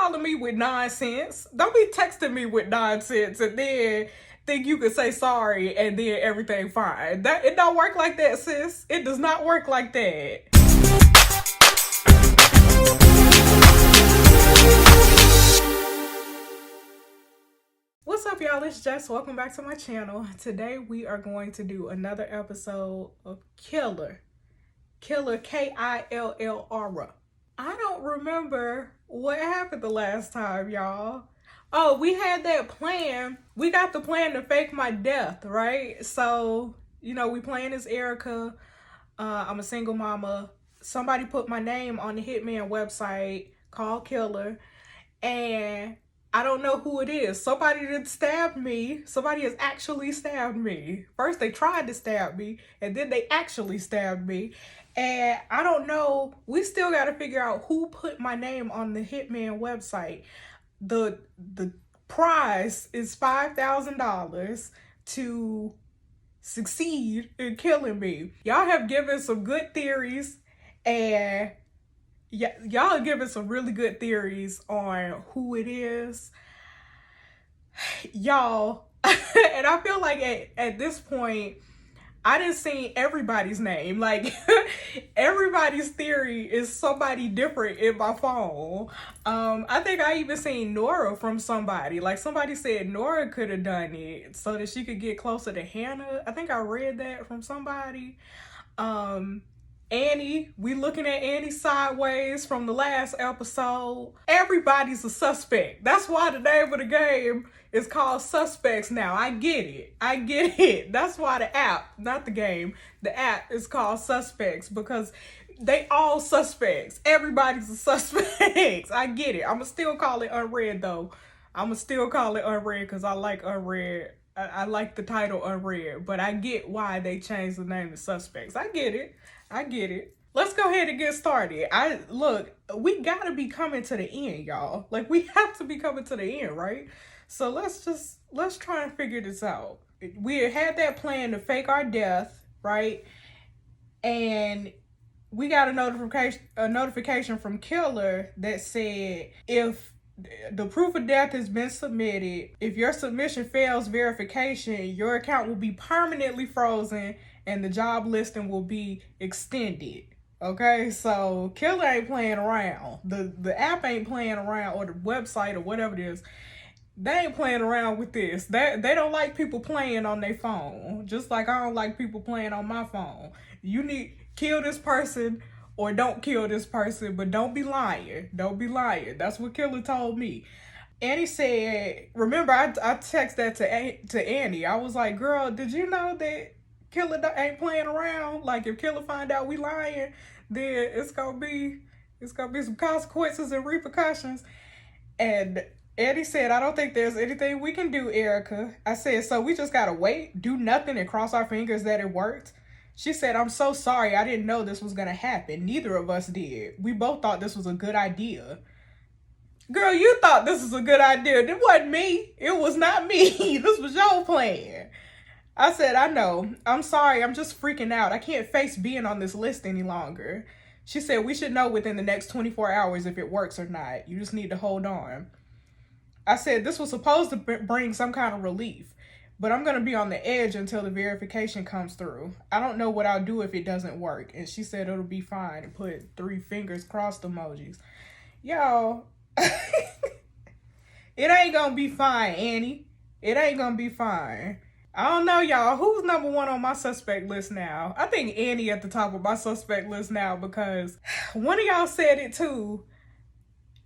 calling me with nonsense. Don't be texting me with nonsense and then think you could say sorry and then everything fine. It don't work like that, sis. It does not work like that. What's up, y'all? It's Jess. Welcome back to my channel. Today we are going to do another episode of Killr. Killr, K-I-L-L-R. I don't remember what happened the last time, y'all. Oh, we had that plan. We got the plan to fake my death, right? So, you know, we playing as Erica. I'm a single mama. Somebody put my name on the Hitman website called Killr, and I don't know who it is. Somebody that stabbed me. Somebody has actually stabbed me. First they tried to stab me, and then they actually stabbed me. And I don't know. We still got to figure out who put my name on the Hitman website. The prize is $5,000 to succeed in killing me. Y'all have given some good theories, and y'all are giving some really good theories on who it is. Y'all, and I feel like at this point, I didn't see everybody's name. Like, everybody's theory is somebody different in my phone. I think I even seen Nora from somebody. Like, somebody said Nora could have done it so that she could get closer to Hannah. I think I read that from somebody. Annie, we looking at Annie sideways from the last episode. Everybody's a suspect. That's why the name of the game is called Suspects now. I get it. That's why the app, not the game, the app is called Suspects, because they all suspects. Everybody's a suspect. I get it. I'ma still call it Unrd though. I'ma still call it Unrd because I like Unrd. I like the title Unrd, but I get why they changed the name to Suspects. I get it. Let's go ahead and get started. Look, we gotta be coming to the end, y'all. Like, we have to be coming to the end, right? So let's try and figure this out. We had that plan to fake our death, right? And we got a notification from Killr that said, if the proof of death has been submitted, if your submission fails verification, your account will be permanently frozen and the job listing will be extended. Okay, so Killr ain't playing around. The app ain't playing around, or the website or whatever it is. They ain't playing around with this. They don't like people playing on their phone. Just like I don't like people playing on my phone. You need kill this person or don't kill this person, but don't be lying. Don't be lying. That's what Killr told me. Annie said, remember I texted that to Annie. I was like, girl, did you know that Killr ain't playing around? Like, if Killr find out we lying, then it's gonna be some consequences and repercussions. And Annie said, I don't think there's anything we can do, Erica. I said, so we just gotta wait, do nothing, and cross our fingers that it worked? She said, I'm so sorry. I didn't know this was gonna happen. Neither of us did. We both thought this was a good idea. Girl, you thought this was a good idea. It wasn't me. It was not me. This was your plan. I said, I know. I'm sorry. I'm just freaking out. I can't face being on this list any longer. She said, we should know within the next 24 hours if it works or not. You just need to hold on. I said, this was supposed to bring some kind of relief, but I'm going to be on the edge until the verification comes through. I don't know what I'll do if it doesn't work. And she said it'll be fine, and put 3 fingers crossed emojis. Y'all, it ain't going to be fine, Annie. It ain't going to be fine. I don't know, y'all. Who's number 1 on my suspect list now? I think Annie at the top of my suspect list now, because one of y'all said it too.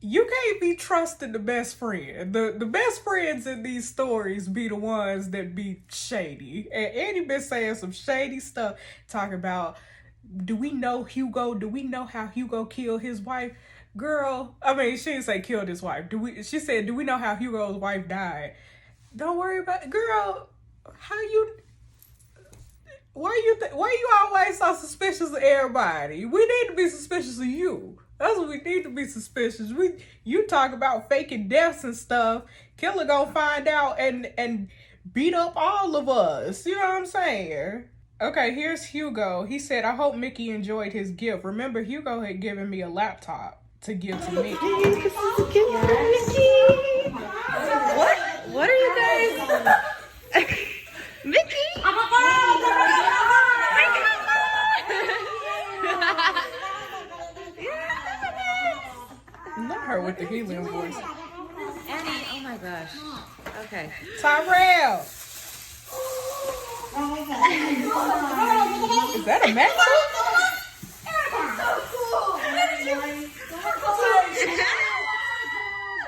You can't be trusting the best friend. The best friends in these stories be the ones that be shady. And Annie been saying some shady stuff, talking about, do we know Hugo? Do we know how Hugo killed his wife? Girl, I mean, she didn't say killed his wife. She said, do we know how Hugo's wife died? Don't worry about it. Girl, why you always so suspicious of everybody? We need to be suspicious of you. That's what we need to be suspicious. You talk about faking deaths and stuff. Killr gonna find out and beat up all of us. You know what I'm saying? Okay, here's Hugo. He said, I hope Mickey enjoyed his gift. Remember, Hugo had given me a laptop to give to Mickey. This is a gift for Not her with the helium voice. Annie, oh my gosh. Okay. Tyrell. Is that a MacBook?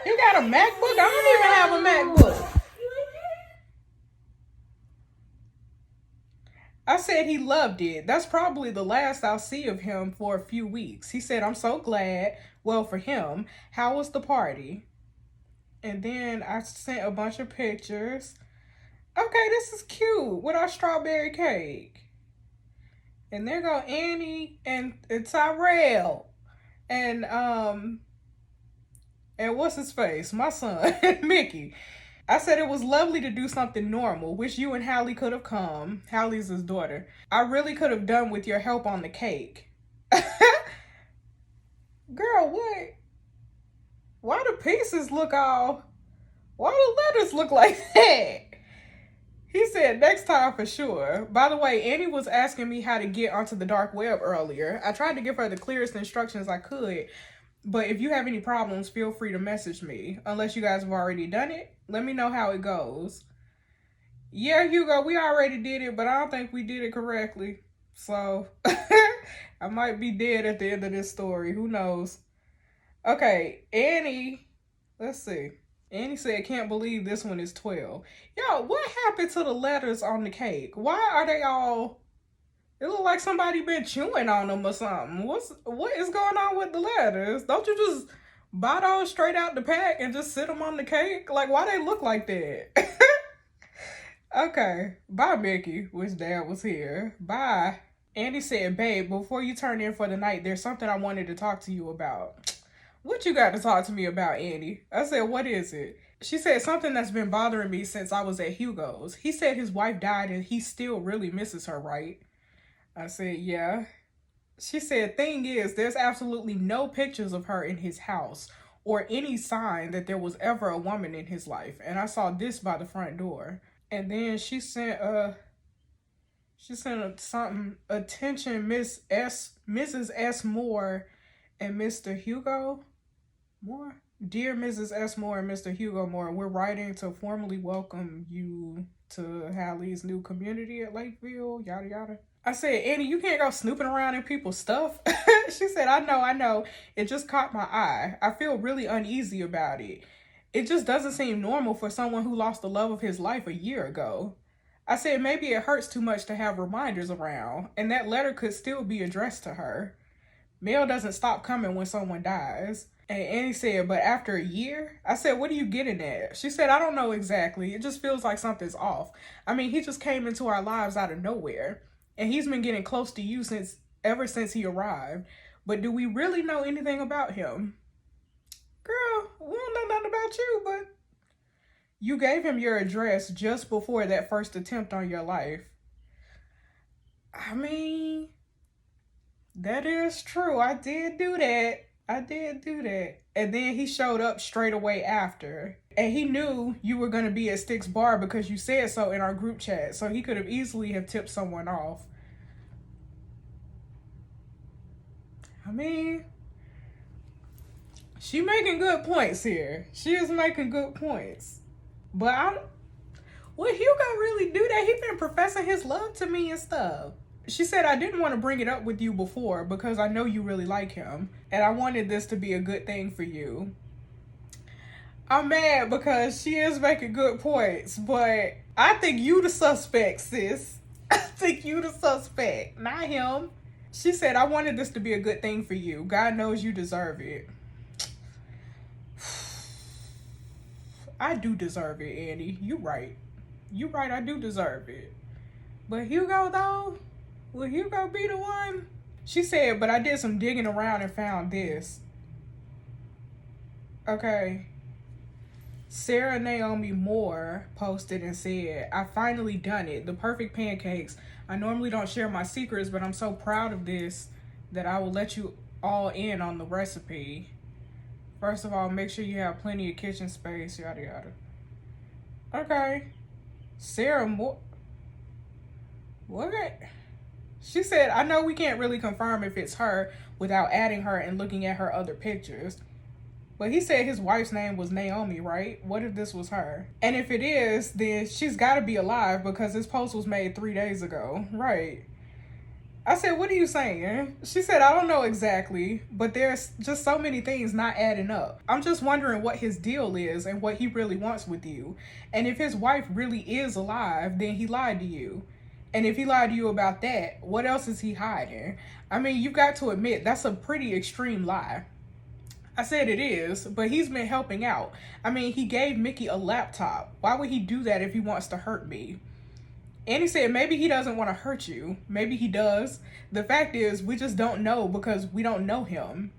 You got a MacBook? I don't even have a MacBook. I said he loved it. That's probably the last I'll see of him for a few weeks. He said, I'm so glad. Well, for him. How was the party? And then I sent a bunch of pictures. Okay, this is cute with our strawberry cake. And there go Annie and Tyrell. And what's his face? My son, Mickey. I said it was lovely to do something normal. Wish you and Hallie could have come. Hallie's his daughter. I really could have done with your help on the cake. Girl, what? Why the pieces look all... Why the letters look like that? He said next time for sure. By the way, Annie was asking me how to get onto the dark web earlier. I tried to give her the clearest instructions I could. But if you have any problems, feel free to message me. Unless you guys have already done it. Let me know how it goes. Yeah, Hugo, we already did it, but I don't think we did it correctly. So, I might be dead at the end of this story. Who knows? Okay, Annie. Let's see. Annie said, can't believe this one is 12. Yo, what happened to the letters on the cake? Why are they all... It look like somebody been chewing on them or something. What is going on with the letters? Don't you just buy those straight out the pack and just sit them on the cake? Like, why they look like that? Okay. Bye, Mickey. Wish Dad was here. Bye. Andy said, babe, before you turn in for the night, there's something I wanted to talk to you about. What you got to talk to me about, Andy? I said, what is it? She said, something that's been bothering me since I was at Hugo's. He said his wife died and he still really misses her, right? I said, yeah. She said, thing is, there's absolutely no pictures of her in his house or any sign that there was ever a woman in his life. And I saw this by the front door. And then she sent something, attention, Mrs. S. Moore and Mr. Hugo Moore. Dear Mrs. S. Moore and Mr. Hugo Moore, we're writing to formally welcome you to Hallie's new community at Lakeville, yada yada. I said, Annie, you can't go snooping around in people's stuff. She said, I know. It just caught my eye. I feel really uneasy about it. It just doesn't seem normal for someone who lost the love of his life a year ago. I said, maybe it hurts too much to have reminders around, and that letter could still be addressed to her. Mail doesn't stop coming when someone dies. And Annie said, but after a year? I said, what are you getting at? She said, I don't know exactly. It just feels like something's off. I mean, he just came into our lives out of nowhere. And he's been getting close to you ever since he arrived. But do we really know anything about him? Girl, we don't know nothing about you, but you gave him your address just before that first attempt on your life. I mean, that is true. I did do that. And then he showed up straight away after. And he knew you were going to be at Stick's bar because you said so in our group chat. So he could have easily have tipped someone off. I mean, she making good points here. She is making good points. But would Hugo really do that? He been professing his love to me and stuff. She said, I didn't want to bring it up with you before because I know you really like him. And I wanted this to be a good thing for you. I'm mad because she is making good points. But I think you the suspect, sis. I think you the suspect, not him. She said, I wanted this to be a good thing for you. God knows you deserve it. I do deserve it, Annie. You right, I do deserve it. But Hugo, though? Will Hugo be the one? She said, but I did some digging around and found this. Okay. Sarah Naomi Moore posted and said, I finally done it. The perfect pancakes. I normally don't share my secrets, but I'm so proud of this that I will let you all in on the recipe. First of all, make sure you have plenty of kitchen space, yada yada. Okay. Sarah Moore. What? She said, I know we can't really confirm if it's her without adding her and looking at her other pictures. But he said his wife's name was Naomi, right? What if this was her? And if it is, then she's got to be alive because this post was made 3 days ago. Right. I said, what are you saying? She said, I don't know exactly, but there's just so many things not adding up. I'm just wondering what his deal is and what he really wants with you. And if his wife really is alive, then he lied to you. And if he lied to you about that, what else is he hiding? I mean, you've got to admit, that's a pretty extreme lie. I said it is, but he's been helping out. I mean, he gave Mickey a laptop. Why would he do that if he wants to hurt me? And he said, maybe he doesn't want to hurt you. Maybe he does. The fact is, we just don't know because we don't know him.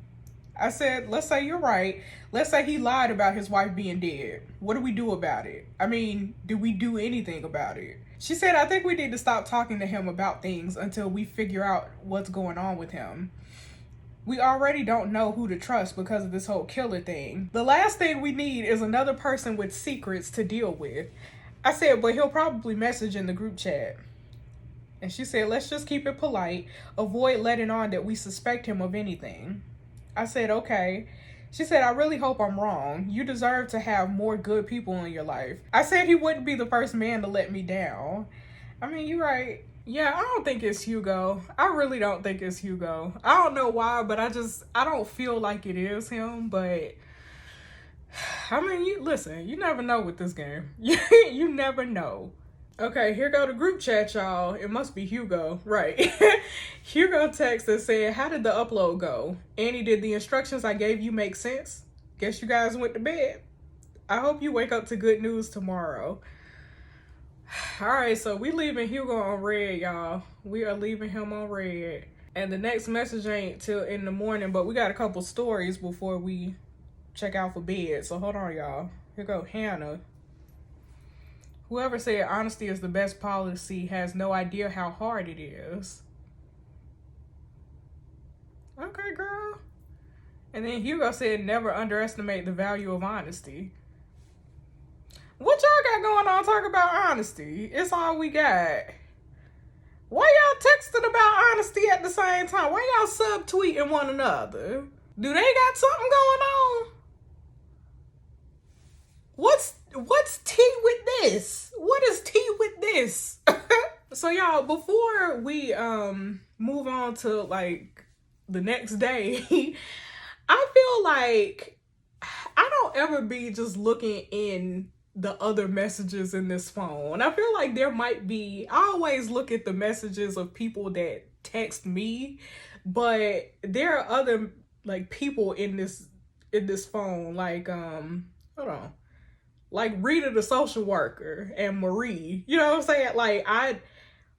I said, let's say you're right. Let's say he lied about his wife being dead. What do we do about it? I mean, do we do anything about it? She said, I think we need to stop talking to him about things until we figure out what's going on with him. We already don't know who to trust because of this whole Killr thing. The last thing we need is another person with secrets to deal with. I said, but he'll probably message in the group chat. And she said, let's just keep it polite. Avoid letting on that we suspect him of anything. I said, okay. She said, I really hope I'm wrong. You deserve to have more good people in your life. I said he wouldn't be the first man to let me down. I mean, you're right. Yeah, I don't think it's Hugo. I really don't think it's Hugo. I don't know why, but I don't feel like it is him, but I mean, you never know with this game. You never know. Okay, here go the group chat, y'all. It must be Hugo, right? Hugo texted saying, how did the upload go? Annie, did the instructions I gave you make sense? Guess you guys went to bed. I hope you wake up to good news tomorrow. All right, so we leaving Hugo on red, y'all. We are leaving him on red. And the next message ain't till in the morning, but we got a couple stories before we check out for bed. So hold on, y'all. Here go Hannah. Whoever said honesty is the best policy has no idea how hard it is. Okay, girl. And then Hugo said never underestimate the value of honesty. What y'all got going on talking about honesty? It's all we got. Why y'all texting about honesty at the same time? Why y'all subtweeting one another? Do they got something going on? What's tea with this? What is tea with this? So y'all, before we move on to like the next day, I feel like I don't ever be just looking in the other messages in this phone. I feel like there might be, I always look at the messages of people that text me, but there are other like people in this phone, like hold on. Like Rita the social worker and Marie. You know what I'm saying? Like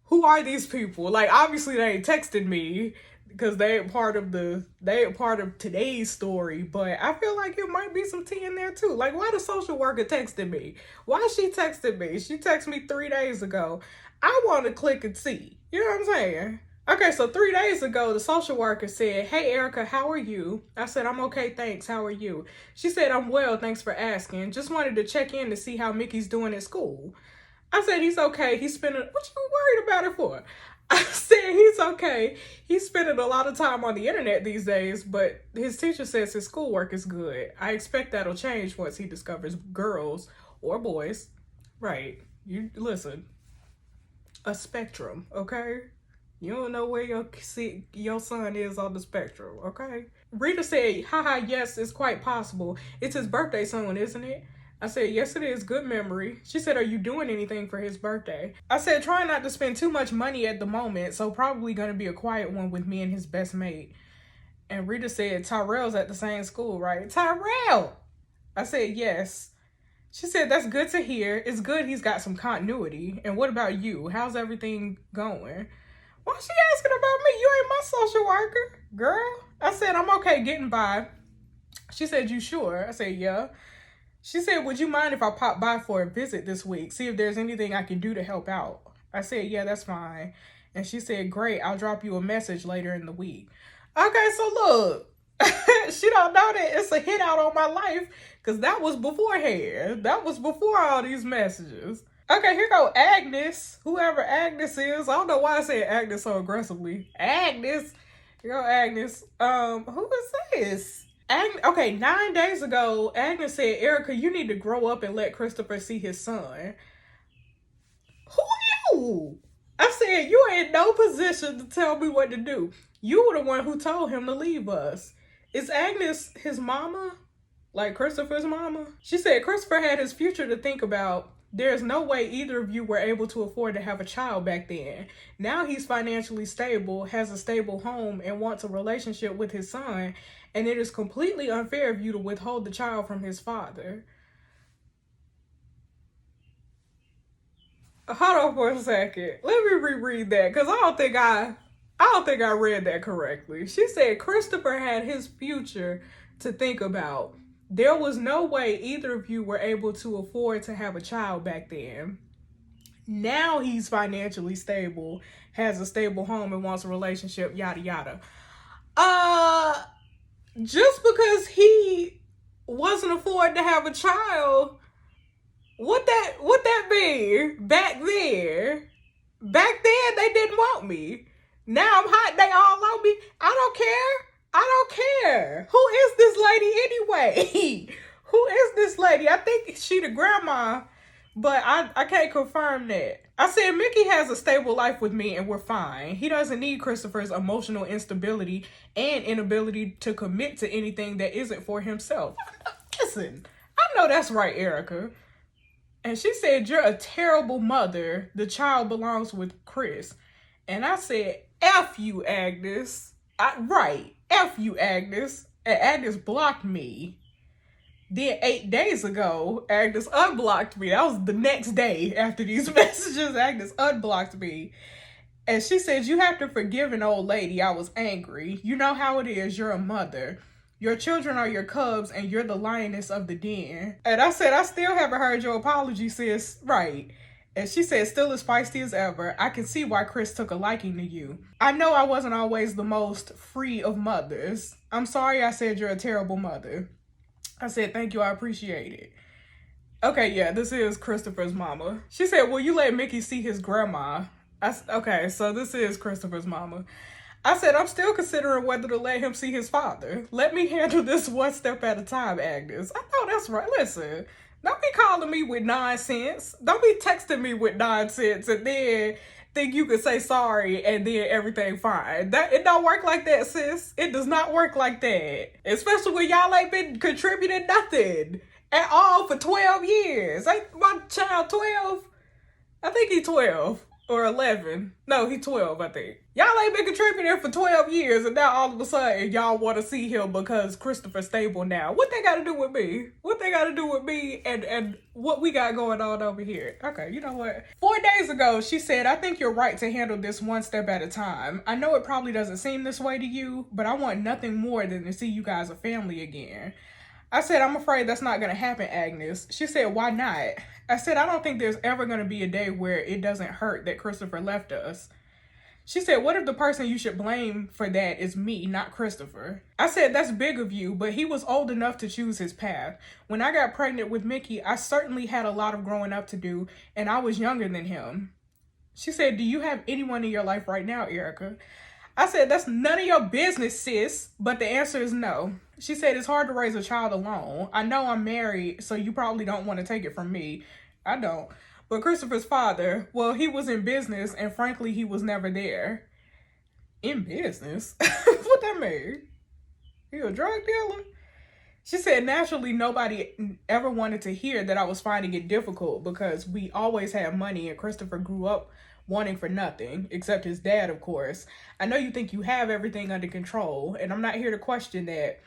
who are these people? Like obviously they ain't texting me because they ain't part of today's story, but I feel like it might be some tea in there too. Like why the social worker texted me? Why she texted me? She texted me 3 days ago. I want to click and see. You know what I'm saying? Okay, so 3 days ago, the social worker said, hey, Erica, how are you? I said, I'm okay, thanks. How are you? She said, I'm well, thanks for asking. Just wanted to check in to see how Mickey's doing at school. I said, he's okay. He's spending, what you worried about it for? I said, he's okay. He's spending a lot of time on the internet these days, but his teacher says his schoolwork is good. I expect that'll change once he discovers girls or boys. Right. You listen, a spectrum, okay? You don't know where your son is on the spectrum, okay? Rita said, haha, yes, it's quite possible. It's his birthday soon, isn't it? I said, yes, it is. Good memory. She said, are you doing anything for his birthday? I said, try not to spend too much money at the moment, so probably going to be a quiet one with me and his best mate. And Rita said, Tyrell's at the same school, right? Tyrell! I said, yes. She said, that's good to hear. It's good he's got some continuity. And what about you? How's everything going? Why she asking about me? You ain't my social worker, girl. I said, I'm okay getting by. She said, you sure? I said, yeah. She said, would you mind if I pop by for a visit this week? See if there's anything I can do to help out. I said, yeah, that's fine. And she said, great. I'll drop you a message later in the week. Okay, so look. She don't know that it's a hit out on my life because that was beforehand. That was before all these messages. Okay, here go Agnes. Whoever Agnes is. I don't know why I said Agnes so aggressively. Agnes. Here go Agnes. Who is this? Okay, 9 days ago, Agnes said, Erica, you need to grow up and let Christopher see his son. Who are you? I said, you ain't no position to tell me what to do. You were the one who told him to leave us. Is Agnes his mama? Like Christopher's mama? She said Christopher had his future to think about. There's no way either of you were able to afford to have a child back then. Now he's financially stable, has a stable home, and wants a relationship with his son, and it is completely unfair of you to withhold the child from his father. Hold on for a second. Let me reread that because I don't think I read that correctly. She said Christopher had his future to think about. There was no way either of you were able to afford to have a child back then. Now he's financially stable, has a stable home, and wants a relationship, yada yada. Uh just because he wasn't afford to have a child, what that mean? Back then they didn't want me. Now I'm hot, they all on me. I don't care. Who is this lady anyway? Who is this lady? I think she the grandma, but I can't confirm that. I said Mickey has a stable life with me and we're fine. He doesn't need Christopher's emotional instability and inability to commit to anything that isn't for himself. Listen, I know that's right, Erica. And she said, you're a terrible mother. The child belongs with Chris. And I said, F you, Agnes. Right. F you, Agnes. And Agnes blocked me. Then 8 days ago, Agnes unblocked me. That was the next day after these messages. Agnes unblocked me. And she said, you have to forgive an old lady. I was angry. You know how it is. You're a mother. Your children are your cubs and you're the lioness of the den. And I said, I still haven't heard your apology, sis. Right. And she said, still as feisty as ever. I can see why Chris took a liking to you. I know I wasn't always the most free of mothers. I'm sorry I said you're a terrible mother. I said, thank you. I appreciate it. Okay, yeah, this is Christopher's mama. She said, will you let Mickey see his grandma? Okay, so this is Christopher's mama. I said, I'm still considering whether to let him see his father. Let me handle this one step at a time, Agnes. I know that's right. Listen, don't be calling me with nonsense. Don't be texting me with nonsense and then think you can say sorry and then everything fine. It don't work like that, sis. It does not work like that. Especially when y'all ain't been contributing nothing at all for 12 years. Ain't my child 12? I think he's 12. Or 11. No, he's 12, I think. Y'all ain't been contributing for 12 years and now all of a sudden y'all want to see him because Christopher's stable now. What they got to do with me? What they got to do with me and what we got going on over here? Okay, you know what? 4 days ago, she said, I think you're right to handle this one step at a time. I know it probably doesn't seem this way to you, but I want nothing more than to see you guys a family again. I said, I'm afraid that's not going to happen, Agnes. She said, why not? I said, I don't think there's ever going to be a day where it doesn't hurt that Christopher left us. She said, what if the person you should blame for that is me, not Christopher? I said, that's big of you, but he was old enough to choose his path. When I got pregnant with Mickey, I certainly had a lot of growing up to do, and I was younger than him. She said, do you have anyone in your life right now, Erica? I said, that's none of your business, sis, but the answer is no. She said, it's hard to raise a child alone. I know I'm married, so you probably don't want to take it from me. I don't. But Christopher's father, well, he was in business, and frankly, he was never there. In business? What that mean? He a drug dealer? She said, naturally, nobody ever wanted to hear that I was finding it difficult because we always had money and Christopher grew up wanting for nothing, except his dad, of course. I know you think you have everything under control, and I'm not here to question that,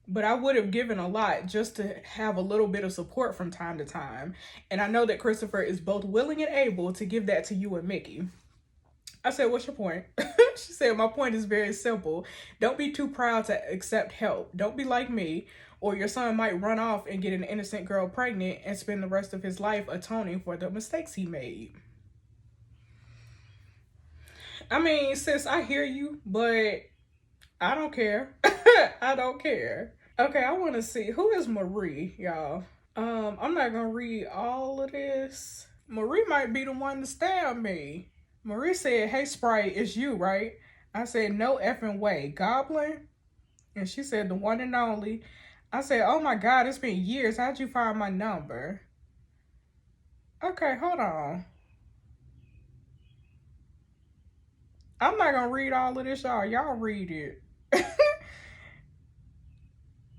but I would have given a lot just to have a little bit of support from time to time. And I know that Christopher is both willing and able to give that to you and Mickey. I said, what's your point? She said, my point is very simple. Don't be too proud to accept help. Don't be like me, or your son might run off and get an innocent girl pregnant and spend the rest of his life atoning for the mistakes he made. I mean, sis, I hear you, but I don't care. I don't care. Okay, I want to see. Who is Marie, y'all? I'm not going to read all of this. Marie might be the one to stab me. Marie said, hey, Sprite, it's you, right? I said, no effing way. Goblin? And she said, the one and only. I said, oh my God, it's been years. How'd you find my number? Okay, hold on. I'm not gonna read all of this, y'all. Y'all read it.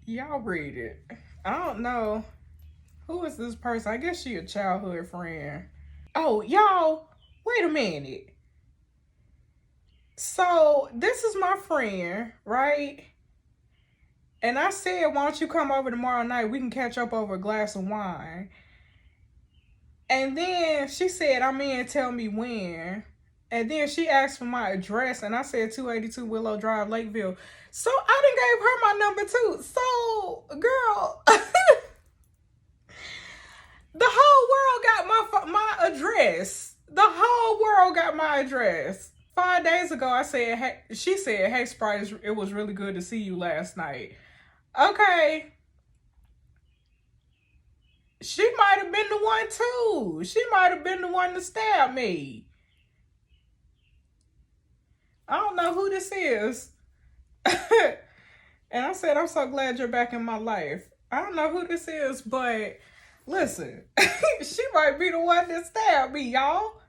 Y'all read it. I don't know. Who is this person? I guess she a childhood friend. Oh, y'all, wait a minute. So, this is my friend, right? And I said, why don't you come over tomorrow night? We can catch up over a glass of wine. And then she said, I'm in, tell me when. And then she asked for my address, and I said 282 Willow Drive, Lakeville. So I done gave her my number too. So, girl, the whole world got my address. The whole world got my address. 5 days ago, I said, hey, she said, hey, Sprite, it was really good to see you last night. Okay. She might have been the one too. She might have been the one to stab me. I don't know who this is. And I said, I'm so glad you're back in my life. I don't know who this is, but listen, she might be the one that stabbed me, y'all.